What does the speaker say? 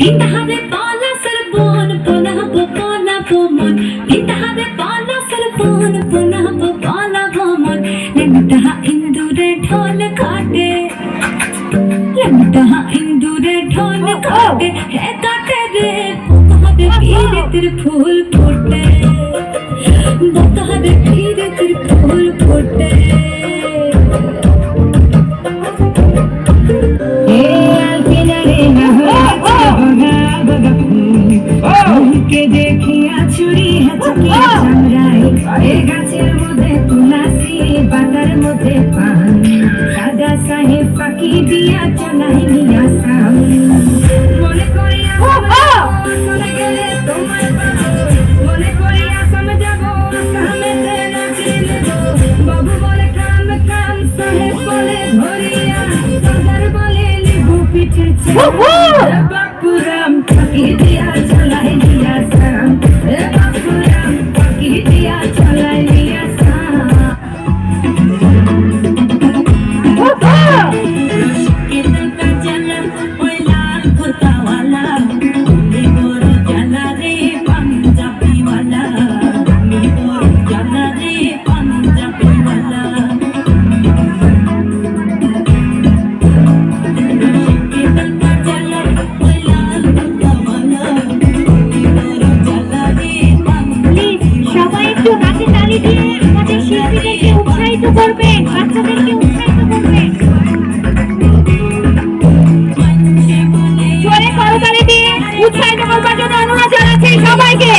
Intahade pala sarbon pona pona pomon Intahade pala sarbon pona pona pomon Lentaha indure dhol khate Lentaha indure dhol khate He kate re Batahade pire tir phool phote Batahade pire tir phool phote के देखिया चुरी है चकिया चमराई ए गाছের মধ্যে তুলসী পাতার মধ্যে পান দাদা সাহেব ফাঁকি দিয়া চলাই নিয়া সাম মনে করিয়া চলে গেলে তোমার মনে করিয়া সামনে যাব সামনে নাচিলে বাবু বলে কাম কাম সাহেব বলে ধরিয়া সরদার বলে লিবু পিঠে বাপুরাম ফাঁকি দিয়া চলাই নিয়া সাম বাপুরাম ফাঁকি দিয়া চলাই নিয়া সাম করবেন বাচ্চাদেরকে উৎসাহিত করবেন জোরে করতালি দিয়ে উৎসাহিত করবার জন্য অনুরোধ জানাচ্ছি সবাইকে